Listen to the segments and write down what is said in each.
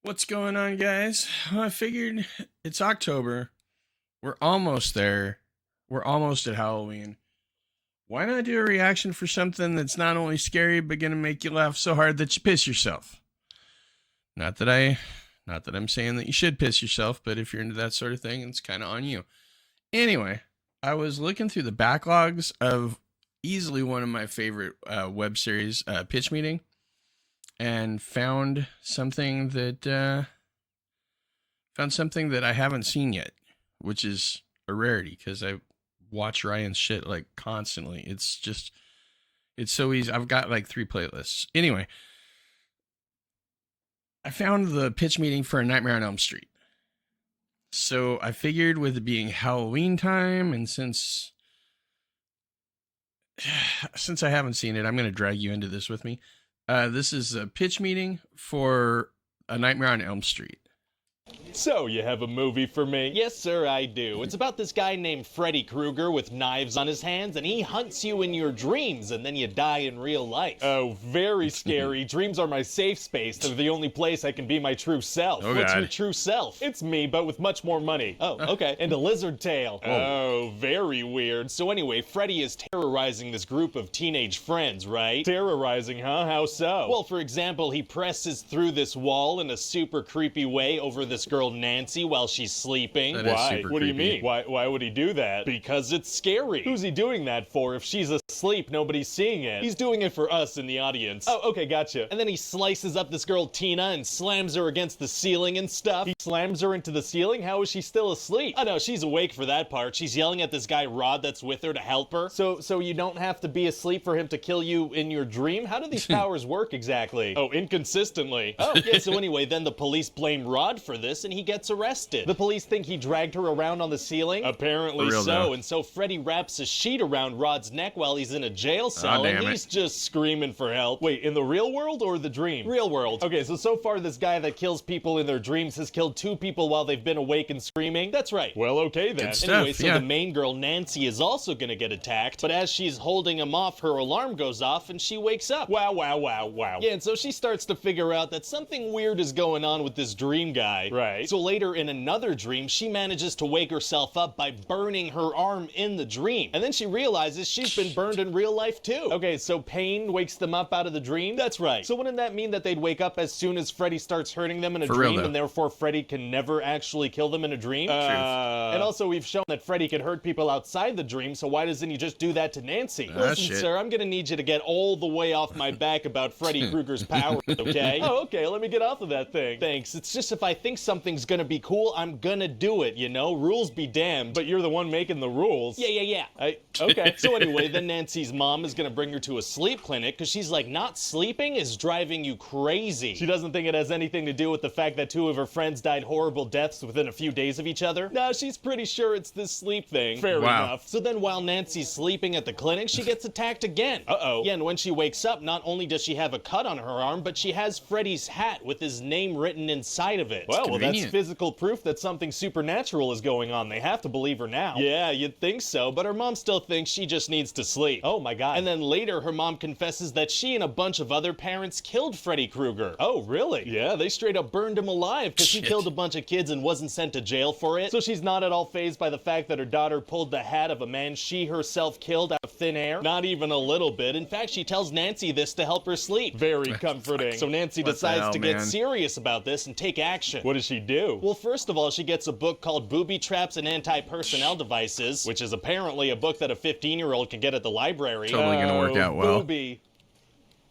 What's going on, guys? Well, I figured it's October. We're almost there. We're almost at Halloween. Why not do a reaction for something that's not only scary but gonna make you laugh so hard that you piss yourself? Not that I not that I'm saying that you should piss yourself, but if you're into that sort of thing, it's kind of on you. Anyway, I was looking through the backlogs of easily one of my favorite web series, Pitch Meeting, and found something that I haven't seen yet, which is a rarity because I watch Ryan's shit like constantly. It's so easy. I've got like 3 playlists. Anyway, I found the pitch meeting for A Nightmare on Elm Street. So I figured with it being Halloween time, and since I haven't seen it, I'm going to drag you into this with me. This is a pitch meeting for A Nightmare on Elm Street. So, you have a movie for me? Yes, sir, I do. It's about this guy named Freddy Krueger with knives on his hands, and he hunts you in your dreams, and then you die in real life. Oh, very scary. Dreams are my safe space. They're the only place I can be my true self. Oh, What's God. your true self? It's me, but with much more money. Oh, okay. And a lizard tail. Oh, very weird. So anyway, Freddy is terrorizing this group of teenage friends, right? Terrorizing, huh? How so? Well, for example, he presses through this wall in a super creepy way over this girl Nancy while she's sleeping. That is Why? super What do you creepy. mean? Why would he do that? Because it's scary. Who's he doing that for? If she's asleep, nobody's seeing it. He's doing it for us in the audience. Oh, okay, gotcha. And then he slices up this girl Tina and slams her against the ceiling and stuff. He slams her into the ceiling? How is she still asleep? Oh no, she's awake for that part. She's yelling at this guy Rod that's with her to help her. So you don't have to be asleep for him to kill you in your dream? How do these powers work exactly? Oh, inconsistently. Oh, yeah, so anyway, then the police blame Rod for this and he gets arrested. The police think he dragged her around on the ceiling? Apparently For real, so, though. and so Freddy wraps a sheet around Rod's neck while he's in a jail cell, and damn it. he's just screaming for help. Wait, in the real world or the dream? Real world. Okay, so far this guy that kills people in their dreams has killed 2 people while they've been awake and screaming? That's right. Well, okay then. Good stuff, Anyway, so yeah. the main girl, Nancy, is also gonna get attacked, but as she's holding him off, her alarm goes off and she wakes up. Wow, wow, wow, wow. Yeah, and so she starts to figure out that something weird is going on with this dream guy. Right. So later in another dream, she manages to wake herself up by burning her arm in the dream. And then she realizes she's been burned in real life too. Okay, so pain wakes them up out of the dream? That's right. So wouldn't that mean that they'd wake up as soon as Freddy starts hurting them in a For real, dream, though. and therefore Freddy can never actually kill them in a dream? And also we've shown that Freddy can hurt people outside the dream, so why doesn't he just do that to Nancy? Listen, shit. sir, I'm gonna need you to get all the way off my back about Freddy Krueger's powers, okay? Oh, okay, let me get off of that thing. Thanks. It's just if I think something's gonna be cool, I'm gonna do it, you know? Rules be damned. But you're the one making the rules. Yeah. Okay. So anyway, then Nancy's mom is gonna bring her to a sleep clinic because she's like, not sleeping is driving you crazy. She doesn't think it has anything to do with the fact that 2 of her friends died horrible deaths within a few days of each other. No, she's pretty sure it's this sleep thing. Fair Wow. enough. So then while Nancy's sleeping at the clinic, she gets attacked again. Uh-oh. Yeah, and when she wakes up, not only does she have a cut on her arm, but she has Freddy's hat with his name written inside of it. Well, that's convenient. physical proof that something supernatural is going on. They have to believe her now. Yeah, you'd think so, but her mom still thinks she just needs to sleep. Oh my god. And then later, her mom confesses that she and a bunch of other parents killed Freddy Krueger. Oh, really? Yeah, they straight up burned him alive because he Shit. killed a bunch of kids and wasn't sent to jail for it. So she's not at all fazed by the fact that her daughter pulled the hat of a man she herself killed out of thin air. Not even a little bit. In fact, she tells Nancy this to help her sleep. Very comforting. So Nancy What the decides hell, to get man? serious about this and take action. What does she do? Well, first of all, she gets a book called Booby Traps and Anti-Personnel Devices, which is apparently a book that a 15-year-old can get at the library. Totally gonna work out well. Booby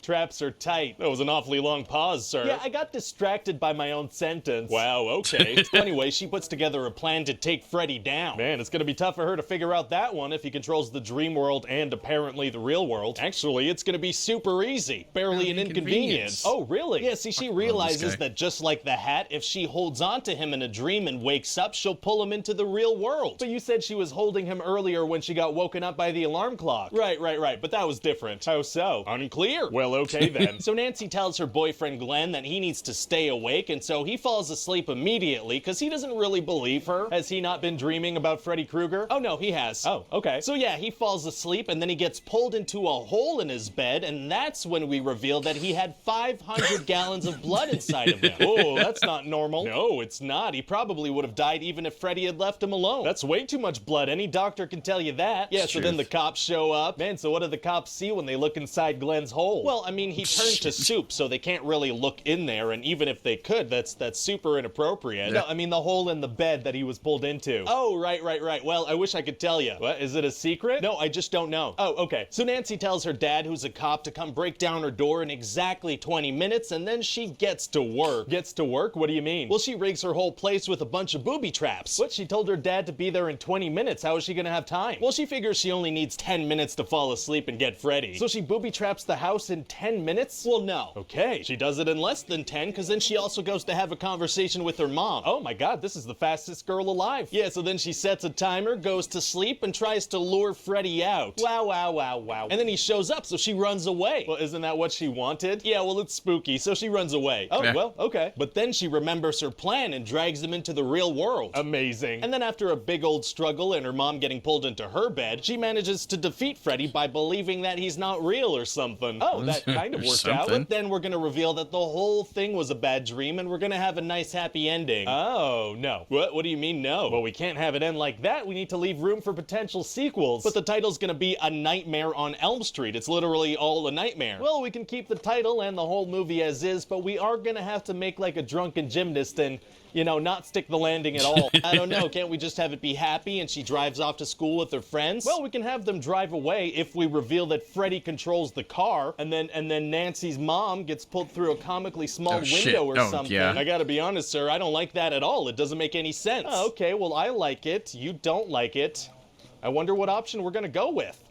traps are tight. That was an awfully long pause, sir. Yeah, I got distracted by my own sentence. Wow, okay. So anyway, she puts together a plan to take Freddy down. Man, it's gonna be tough for her to figure out that one if he controls the dream world and apparently the real world. Actually, it's gonna be super easy. Barely an inconvenience. Oh, really? Yeah, see, she realizes guy. that just like the hat, if she holds on to him in a dream and wakes up, she'll pull him into the real world. But you said she was holding him earlier when she got woken up by the alarm clock. Right. But that was different. How so? Unclear. Well, Well, okay then. So Nancy tells her boyfriend Glenn that he needs to stay awake, and so he falls asleep immediately because he doesn't really believe her. Has he not been dreaming about Freddy Krueger? Oh no, he has. Oh, okay. So yeah, he falls asleep and then he gets pulled into a hole in his bed, and that's when we reveal that he had 500 gallons of blood inside of him. Oh, that's not normal. No, it's not. He probably would have died even if Freddy had left him alone. That's way too much blood. Any doctor can tell you that. Yeah, so then the cops show up. Man, so what do the cops see when they look inside Glenn's hole? Well, I mean, he turned to soup, so they can't really look in there, and even if they could, that's super inappropriate. Yeah. No, I mean the hole in the bed that he was pulled into. Oh, right. Well, I wish I could tell you. What, is it a secret? No, I just don't know. Oh, okay. So Nancy tells her dad, who's a cop, to come break down her door in exactly 20 minutes, and then she gets to work. Gets to work? What do you mean? Well, she rigs her whole place with a bunch of booby traps. What, she told her dad to be there in 20 minutes. How is she gonna have time? Well, she figures she only needs 10 minutes to fall asleep and get Freddy. So she booby traps the house in 10 minutes? Well, no. Okay, she does it in less than 10, because then she also goes to have a conversation with her mom. Oh my god, this is the fastest girl alive. Yeah, so then she sets a timer, goes to sleep, and tries to lure Freddy out. Wow. And then he shows up, so she runs away. Well, isn't that what she wanted? Yeah, well, it's spooky, so she runs away. Oh, yeah. Well, okay. But then she remembers her plan and drags him into the real world. Amazing. And then after a big old struggle and her mom getting pulled into her bed, she manages to defeat Freddy by believing that he's not real or something. Oh, that kind of worked out. But then we're gonna reveal that the whole thing was a bad dream and we're gonna have a nice happy ending. Oh, no. What do you mean no? Well, we can't have it end like that. We need to leave room for potential sequels. But the title's gonna be A Nightmare on Elm Street. It's literally all a nightmare. Well, we can keep the title and the whole movie as is, but we are gonna have to make like a drunken gymnast and, you know, not stick the landing at all. I don't know, can't we just have it be happy and she drives off to school with her friends? Well, we can have them drive away if we reveal that Freddy controls the car, and then Nancy's mom gets pulled through a comically small window or something. Yeah. I gotta be honest, sir, I don't like that at all. It doesn't make any sense. Oh, okay, well, I like it. You don't like it. I wonder what option we're gonna go with.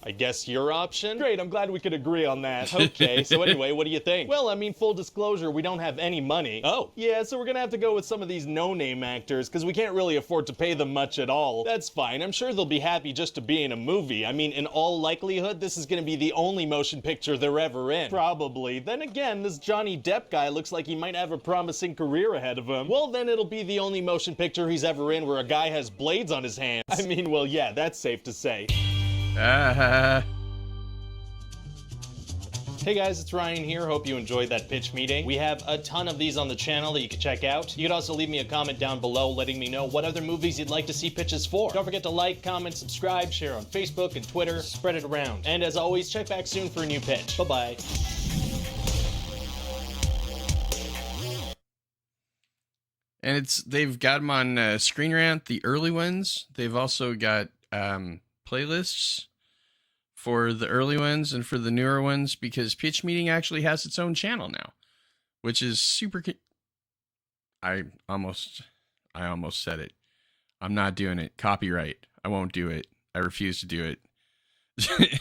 I guess your option? Great, I'm glad we could agree on that. Okay, so anyway, what do you think? Well, I mean, full disclosure, we don't have any money. Oh. Yeah, so we're gonna have to go with some of these no-name actors, because we can't really afford to pay them much at all. That's fine, I'm sure they'll be happy just to be in a movie. I mean, in all likelihood, this is gonna be the only motion picture they're ever in. Probably. Then again, this Johnny Depp guy looks like he might have a promising career ahead of him. Well, then it'll be the only motion picture he's ever in where a guy has blades on his hands. I mean, well, yeah, that's safe to say. Hey guys, it's Ryan here. Hope you enjoyed that pitch meeting. We have a ton of these on the channel that you can check out. You could also leave me a comment down below letting me know what other movies you'd like to see pitches for. Don't forget to like, comment, subscribe, share on Facebook and Twitter, spread it around. And as always, check back soon for a new pitch. Bye-bye. And they've got them on Screen Rant, the early ones. They've also got playlists for the early ones and for the newer ones, because Pitch Meeting actually has its own channel now, which is super. I almost said it. I'm not doing it. Copyright. I won't do it. I refuse to do it.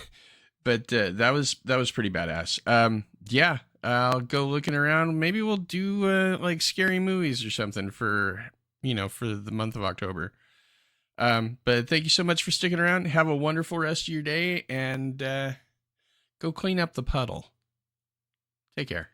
But that was pretty badass. Yeah, I'll go looking around. Maybe we'll do like scary movies or something for the month of October. But thank you so much for sticking around. Have a wonderful rest of your day, and go clean up the puddle. Take care.